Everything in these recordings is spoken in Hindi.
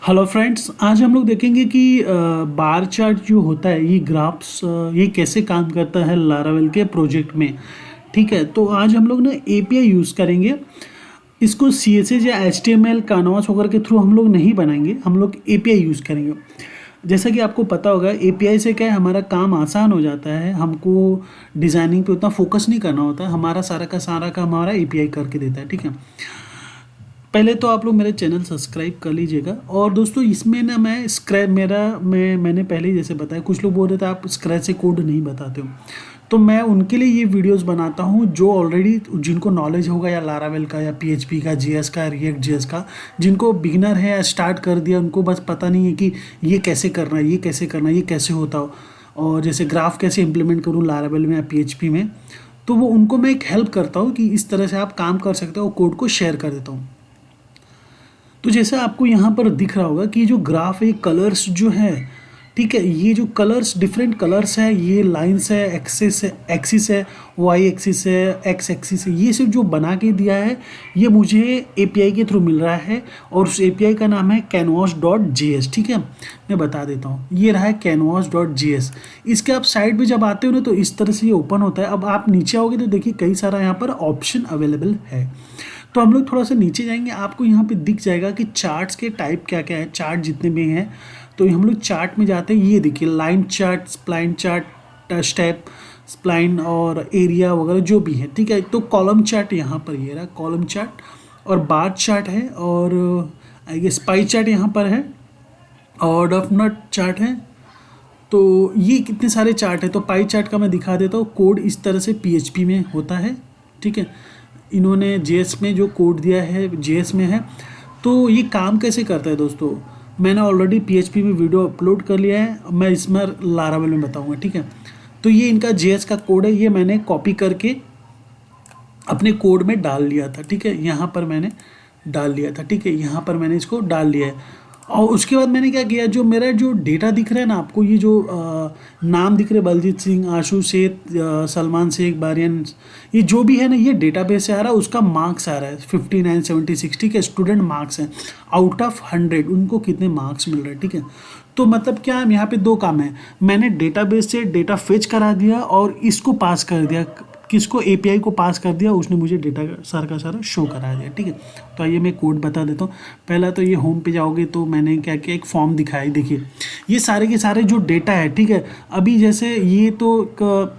हेलो फ्रेंड्स, आज हम लोग देखेंगे कि बार चार्ट जो होता है, ये ग्राफ्स ये कैसे काम करता है लारावेल के प्रोजेक्ट में। ठीक है, तो आज हम लोग ना एपीआई यूज़ करेंगे। इसको सीएसएस या एचटीएमएल कानवास वगैरह के थ्रू हम लोग नहीं बनाएंगे, हम लोग एपीआई यूज़ करेंगे। जैसा कि आपको पता होगा, एपीआई से क्या है, हमारा काम आसान हो जाता है। हमको डिज़ाइनिंग पे उतना फोकस नहीं करना होता, हमारा सारा का सारा काम हमारा एपीआई करके देता है। ठीक है, पहले तो आप लोग मेरे चैनल सब्सक्राइब कर लीजिएगा। और दोस्तों, इसमें ना मैं स्क्रैच मैंने पहले ही जैसे बताया, कुछ लोग बोल रहे थे आप स्क्रैच से कोड नहीं बताते हो, तो मैं उनके लिए ये वीडियोस बनाता हूँ जो ऑलरेडी जिनको नॉलेज होगा, या लारावेल का या पीएचपी का, जीएस का, रिएक्ट जेएस का। जिनको बिगिनर है या स्टार्ट कर दिया, उनको बस पता नहीं है कि ये कैसे करना है, ये कैसे करना है, ये कैसे होता हो, और जैसे ग्राफ कैसे इंप्लीमेंट करूँ लारावेल में या पीएचपी में। तो वो उनको मैं एक हेल्प करता हूँ कि इस तरह से आप काम कर सकते हो, कोड को शेयर कर देता हूँ। तो जैसे आपको यहाँ पर दिख रहा होगा कि जो ग्राफ है, कलर्स जो है, ठीक है, ये जो कलर्स, डिफरेंट कलर्स है, ये लाइंस है, एक्सिस है, वाई एक्सिस है, एक्स एक्सिस है, ये सब जो बना के दिया है, ये मुझे एपीआई के थ्रू मिल रहा है। और उस एपीआई का नाम है canvas.js। ठीक है, मैं बता देता हूँ, ये रहा है canvas.js। इसके आप साइड पे जब आते हो ना, तो इस तरह से ये ओपन होता है। अब आप नीचे आओगे तो देखिए कई सारा यहाँ पर ऑप्शन अवेलेबल है। तो हम लोग थोड़ा सा नीचे जाएंगे, आपको यहाँ पे दिख जाएगा कि चार्ट्स के टाइप क्या क्या है, चार्ट जितने भी हैं। तो हम लोग चार्ट में जाते हैं, ये देखिए line chart, spline chart, step spline और एरिया वगैरह जो भी है। ठीक है, तो कॉलम चार्ट यहाँ पर ये रहा कॉलम चार्ट, और बार चार्ट है, और आई गेस पाई चार्ट यहाँ पर है, और डफनट चार्ट है। तो ये कितने सारे चार्ट है। तो पाई चार्ट का मैं दिखा देता हूँ। कोड इस तरह से पीएचपी में होता है। ठीक है, इन्होंने जेएस में जो कोड दिया है, जेएस में है। तो ये काम कैसे करता है दोस्तों, मैंने ऑलरेडी पीएचपी में वीडियो अपलोड कर लिया है, मैं इसमें लारावेल में बताऊंगा। ठीक है, तो ये इनका जेएस का कोड है, ये मैंने कॉपी करके अपने कोड में डाल लिया था। ठीक है, यहाँ पर मैंने डाल लिया था। ठीक है, यहाँ पर मैंने इसको डाल लिया है। और उसके बाद मैंने क्या किया, जो मेरा जो डेटा दिख रहा है ना आपको, ये जो नाम दिख रहे, बलजीत सिंह, आशु शेख, सलमान शेख, बारियन, ये जो भी है ना, ये डेटाबेस से आ रहा है, उसका मार्क्स आ रहा है 5976। ठीक है, स्टूडेंट मार्क्स हैं आउट ऑफ 100, उनको कितने मार्क्स मिल रहे हैं। ठीक है, तो मतलब क्या है, यहाँ पे दो काम है, मैंने डेटाबेस से डेटा फेच करा दिया और इसको पास कर दिया, किसको, एपीआई को पास कर दिया, उसने मुझे डेटा सारा का सारा शो करा दिया। ठीक है, तो आइए मैं कोड बता देता हूँ। पहला तो ये होम पे जाओगे तो मैंने क्या किया, एक फॉर्म दिखाया। देखिए ये सारे के सारे जो डेटा है, ठीक है, अभी जैसे ये तो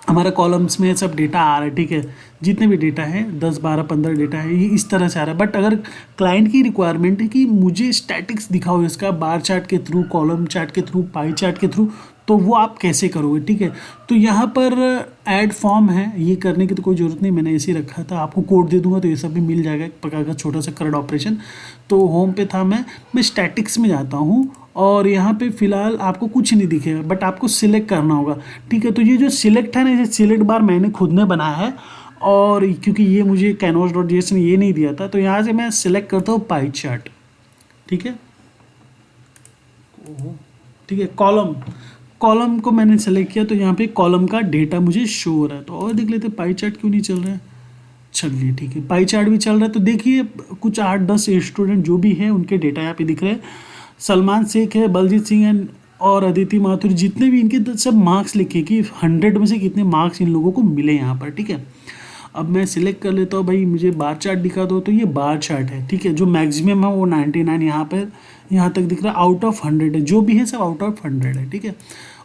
हमारा कॉलम्स में सब डेटा आ रहा है। ठीक है, जितने भी डेटा है 10 12 15 डेटा है, ये इस तरह से आ रहा है। बट अगर क्लाइंट की रिक्वायरमेंट है कि मुझे स्टैटिक्स दिखाओ इसका, बार चार्ट के थ्रू, कॉलम चार्ट के थ्रू, पाई चार्ट के थ्रू, तो वो आप कैसे करोगे। ठीक है, तो यहाँ पर ऐड फॉर्म है, ये करने की तो कोई ज़रूरत नहीं, मैंने ऐसे ही रखा था। आपको कोड दे दूंगा तो ये सब भी मिल जाएगा, एक प्रकार का छोटा सा करंट ऑपरेशन। तो होम पे था, मैं स्टैटिक्स में जाता हूँ, और यहाँ पे फिलहाल आपको कुछ नहीं दिखेगा, बट आपको सिलेक्ट करना होगा। ठीक है, तो ये जो सिलेक्ट है ना, ये सिलेक्ट बार मैंने खुद ने बनाया है, और क्योंकि ये मुझे canvas.js ने ये नहीं दिया था, तो यहाँ से मैं सिलेक्ट करता हूँ पाई चार्ट। ठीक है, ठीक है, कॉलम, कॉलम को मैंने सेलेक्ट किया, तो यहाँ पे कॉलम का डेटा मुझे शो हो रहा है। तो और देख लेते पाई चार्ट क्यों नहीं चल रहा है। चलिए ठीक है, पाई चार्ट भी चल रहा है। तो देखिए कुछ 8-10 स्टूडेंट जो भी हैं उनके डेटा यहाँ पे दिख रहे हैं। सलमान शेख है, बलजीत सिंह है, और अदिति माथुर, जितने भी इनके सब मार्क्स लिखे कि 100 में से कितने मार्क्स इन लोगों को मिले यहाँ पर। ठीक है, अब मैं सिलेक्ट कर लेता हूँ, भाई मुझे बार चार्ट दिखा दो, तो ये बार चार्ट है। ठीक है, जो मैक्सिमम है वो 99 यहाँ पर, यहाँ तक दिख रहा है, आउट ऑफ 100 है, जो भी है सब आउट ऑफ 100 है। ठीक है,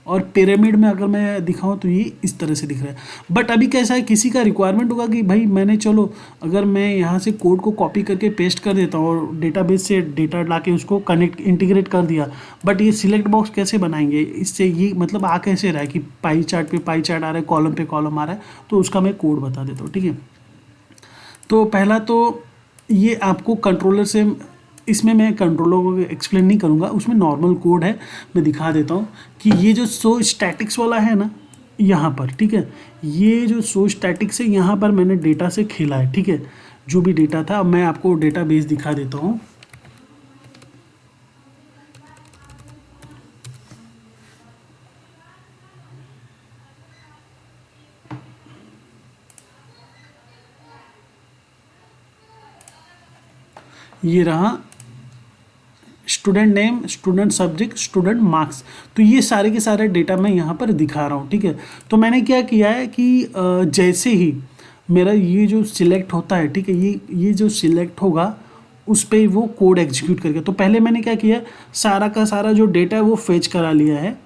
और पिरामिड में अगर मैं दिखाऊं तो ये इस तरह से दिख रहा है। बट अभी कैसा है, किसी का रिक्वायरमेंट होगा कि भाई मैंने, चलो अगर मैं यहाँ से कोड को कॉपी करके पेस्ट कर देता हूँ और डेटाबेस से डेटा ला के उसको कनेक्ट इंटीग्रेट कर दिया, बट ये सिलेक्ट बॉक्स कैसे बनाएंगे, इससे ये मतलब आ कैसे रहा है कि पाई चार्ट पे पाई चार्ट आ रहा है, कॉलम पे कॉलम आ रहा है, तो उसका मैं कोड बता देता हूँ। ठीक है, तो पहला तो ये आपको कंट्रोलर से, इसमें मैं कंट्रोलर को एक्सप्लेन नहीं करूँगा, उसमें नॉर्मल कोड है, मैं दिखा देता हूँ कि ये जो सो स्टैटिक्स वाला है ना यहाँ पर। ठीक है, ये जो सो स्टैटिक्स है, यहाँ पर मैंने डेटा से खेला है। ठीक है, जो भी डेटा था, अब मैं आपको डेटा बेस दिखा देता हूँ। ये रहा student name, student subject, student marks. तो ये सारे के सारे डेटा मैं यहाँ पर दिखा रहा हूँ, ठीक है। तो मैंने क्या किया है कि जैसे ही मेरा ये जो सिलेक्ट होता है, ठीक है, ये जो सिलेक्ट होगा उस पर वो कोड एग्जीक्यूट करके, तो पहले मैंने क्या किया, सारा का सारा जो डेटा है वो फेच करा लिया है,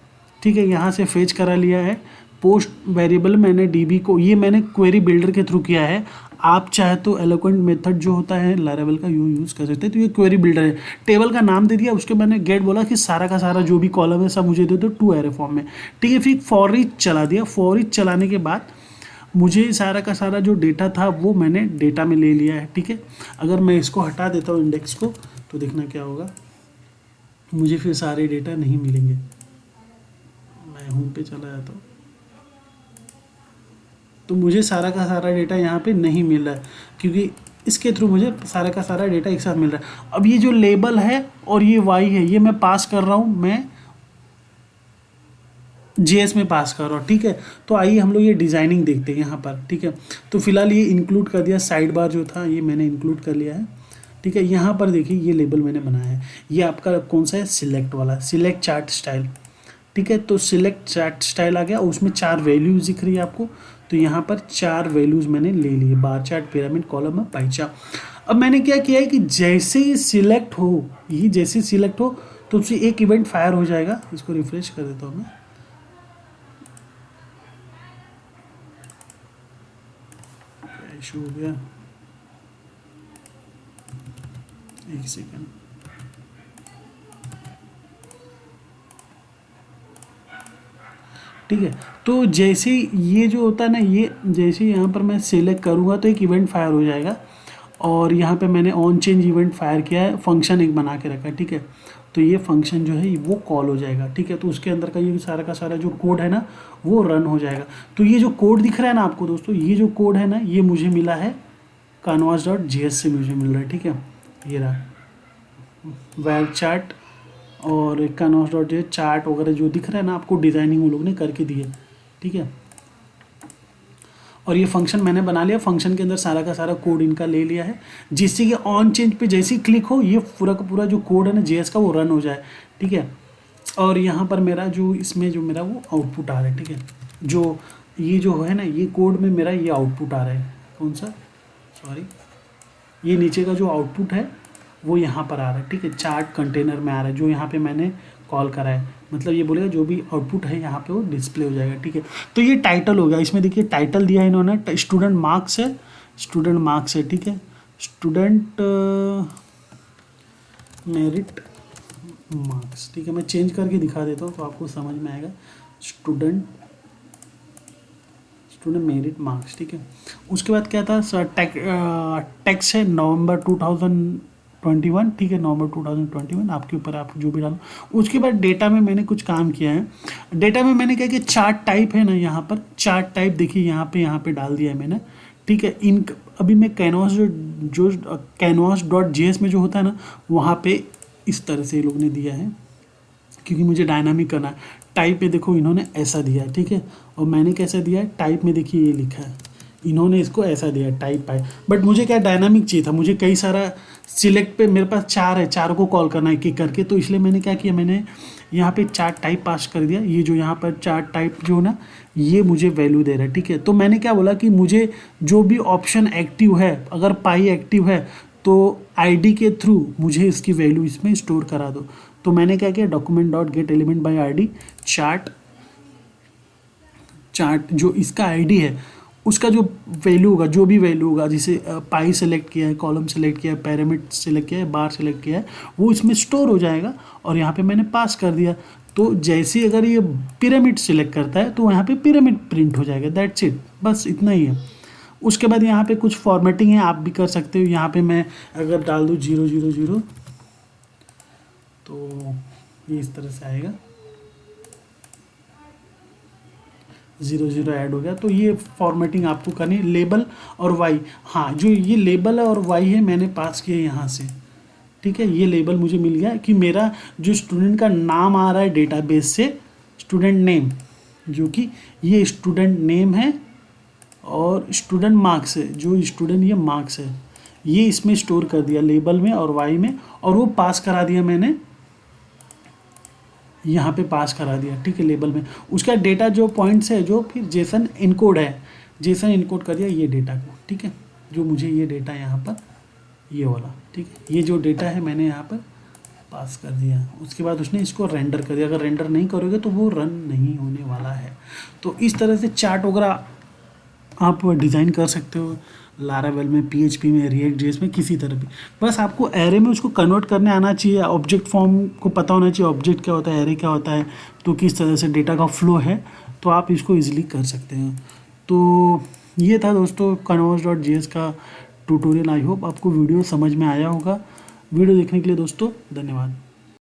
ठीक है, यहाँ से फेच करा लिया है। पोस्ट वेरिएबल मैंने डीबी को, ये मैंने क्वेरी बिल्डर के थ्रू किया है। आप चाहे तो एलोक्वेंट मेथड जो होता है लारावेल का यूज़ कर सकते हैं। तो ये क्वेरी बिल्डर है, टेबल का नाम दे दिया, उसके मैंने गेट बोला कि सारा का सारा जो भी कॉलम है सब मुझे दे दो 2 array फॉर्म में, ठीक है। फिर फॉर ईच चला दिया। फॉर ईच चलाने के बाद मुझे सारा का सारा जो डेटा था वो मैंने डेटा में ले लिया है, ठीक है। अगर मैं इसको हटा देता हूँ इंडेक्स को, तो देखना क्या होगा, मुझे फिर सारे डेटा नहीं मिलेंगे। मैं होम पे चला जाता हूँ तो मुझे सारा का सारा डेटा यहाँ पे नहीं मिल रहा है, क्योंकि इसके थ्रू मुझे सारा का सारा डेटा एक साथ मिल रहा है। अब ये जो लेबल है और ये वाई है, ये मैं पास कर रहा हूँ, मैं जेएस में पास कर रहा हूँ, ठीक है। तो आइए हम लोग ये डिज़ाइनिंग देखते हैं यहाँ पर, ठीक है। तो फिलहाल ये इंक्लूड कर दिया, साइड बार जो था ये मैंने इंक्लूड कर लिया है, ठीक है। यहाँ पर देखिए ये लेबल मैंने बनाया है, ये आपका कौन सा है, सिलेक्ट वाला, सिलेक्ट चार्ट स्टाइल, ठीक है। तो सिलेक्ट चार्ट स्टाइल आ गया, उसमें 4 वैल्यूज दिख रही है आपको। तो यहाँ पर 4 वैल्यूज मैंने ले लिए, बार चार्ट, पिरामिड, कॉलम और पाई चार्ट। अब मैंने क्या किया है कि जैसे ही सिलेक्ट हो, ये जैसे सिलेक्ट हो तो उससे एक इवेंट फायर हो जाएगा। इसको रिफ्रेश कर देता हूँ मैं, क्या इशू हो गया, एक सेकेंड। ठीक है, तो जैसे ये जो होता है ना, ये जैसे यहाँ पर मैं सिलेक्ट करूँगा तो एक इवेंट फायर हो जाएगा। और यहाँ पे मैंने ऑन चेंज इवेंट फायर किया है, फंक्शन एक बना के रखा है, ठीक है। तो ये फंक्शन जो है वो कॉल हो जाएगा, ठीक है। तो उसके अंदर का ये सारा का सारा जो कोड है ना वो रन हो जाएगा। तो ये जो कोड दिख रहा है ना आपको दोस्तों, ये जो कोड है ना ये मुझे मिला है canvas.js से मुझे मिल रहा है, ठीक है। ये रहा वेब चार्ट और canvas.js चार्ट वगैरह जो दिख रहा है ना आपको, डिज़ाइनिंग वो लोग ने करके दी है, ठीक है। और ये फंक्शन मैंने बना लिया, फंक्शन के अंदर सारा का सारा कोड इनका ले लिया है, जिससे कि ऑन चेंज पे जैसे ही क्लिक हो ये पूरा का पूरा जो कोड है ना जेएस का वो रन हो जाए, ठीक है। और यहाँ पर मेरा जो इसमें जो मेरा वो आउटपुट आ रहा है, ठीक है। जो ये जो है ना ये कोड में मेरा ये आउटपुट आ रहा है, कौन सा, सॉरी, ये नीचे का जो आउटपुट है वो यहाँ पर आ रहा है, ठीक है। चार्ट कंटेनर में आ रहा है जो यहाँ पे मैंने कॉल करा है, मतलब ये बोलेगा जो भी आउटपुट है यहाँ पे वो डिस्प्ले हो जाएगा, ठीक है। तो ये टाइटल हो गया, इसमें देखिए टाइटल दिया है इन्होंने, स्टूडेंट मार्क्स है, स्टूडेंट मार्क्स है, ठीक है। स्टूडेंट मेरिट मार्क्स, ठीक है। मैं चेंज करके दिखा देता हूँ तो आपको समझ में आएगा, स्टूडेंट मेरिट मार्क्स, ठीक है। उसके बाद क्या था, टैक्स है नवंबर 2021, ठीक है, नवंबर 2021, आपके ऊपर आप जो भी डालो। उसके बाद डेटा में मैंने कुछ काम किया है, डेटा में मैंने क्या कि चार्ट टाइप है ना, यहाँ पर चार्ट टाइप देखिए यहाँ पे डाल दिया है मैंने, ठीक है। इन अभी मैं जो canvas.js में जो होता है ना वहाँ पे इस तरह से ये लोग ने दिया है, क्योंकि मुझे डायनामिक करना है। टाइप में देखो इन्होंने ऐसा दिया है, ठीक है। और मैंने कैसा दिया है, टाइप में देखिए ये लिखा है, इन्होंने इसको ऐसा दिया है टाइप पाई। बट मुझे क्या डायनामिक चाहिए था, मुझे कई सारा सिलेक्ट पे मेरे पास 4 है, 4 को कॉल करना है एक एक करके। तो इसलिए मैंने क्या किया, मैंने यहाँ पे चार्ट टाइप पास कर दिया। ये जो यहाँ पर चार्ट टाइप जो ना ये मुझे वैल्यू दे रहा है, ठीक है। तो मैंने क्या बोला कि मुझे जो भी ऑप्शन एक्टिव है, अगर पाई एक्टिव है तो आईडी के थ्रू मुझे इसकी वैल्यू इसमें स्टोर करा दो। तो मैंने क्या किया, document.getElementById चार्ट जो इसका आईडी है उसका जो वैल्यू होगा, जो भी वैल्यू होगा, जैसे पाई सेलेक्ट किया है, कॉलम सेलेक्ट किया है, पैरामीटर सेलेक्ट किया है, बार सेलेक्ट किया है, वो इसमें स्टोर हो जाएगा। और यहाँ पे मैंने पास कर दिया। तो जैसे अगर ये पिरामिड सेलेक्ट करता है तो यहाँ पे पिरामिड प्रिंट हो जाएगा, दैट्स इट, बस इतना ही है। उसके बाद यहाँ पे कुछ फॉर्मेटिंग है, आप भी कर सकते हो। यहाँ पे मैं अगर डाल दूँ 000 तो ये इस तरह से आएगा, 00 ऐड हो गया। तो ये फॉर्मेटिंग आपको करनी है। लेबल और वाई, हाँ, जो ये लेबल है और वाई है मैंने पास किया यहाँ से, ठीक है। ये लेबल मुझे मिल गया कि मेरा जो स्टूडेंट का नाम आ रहा है डेटाबेस से, स्टूडेंट नेम, जो कि ये स्टूडेंट नेम है, और स्टूडेंट मार्क्स है, जो स्टूडेंट ये मार्क्स है, ये इसमें स्टोर कर दिया लेबल में और वाई में। और वो पास करा दिया मैंने यहाँ पे पास करा दिया, ठीक है, लेबल में। उसका डेटा जो पॉइंट्स है जो फिर जेसन इनकोड है, जेसन इनकोड कर दिया ये डेटा को, ठीक है, जो मुझे ये डेटा यहाँ पर ये वाला, ठीक है, ये जो डेटा है मैंने यहाँ पर पास कर दिया। उसके बाद उसने इसको रेंडर कर दिया। अगर रेंडर नहीं करोगे तो वो रन नहीं होने वाला है। तो इस तरह से चार्ट वगैरह आप डिज़ाइन कर सकते हो लारावेल में, पीएचपी में, रिएक्ट जेएस में, किसी तरह भी। बस आपको एरे में उसको कन्वर्ट करने आना चाहिए, ऑब्जेक्ट फॉर्म को पता होना चाहिए, ऑब्जेक्ट क्या होता है, एरे क्या होता है, तो किस तरह से डेटा का फ्लो है, तो आप इसको ईजिली कर सकते हैं। तो ये था दोस्तों canvas.js का ट्यूटोरियल। आई होप आपको वीडियो समझ में आया होगा। वीडियो देखने के लिए दोस्तों धन्यवाद।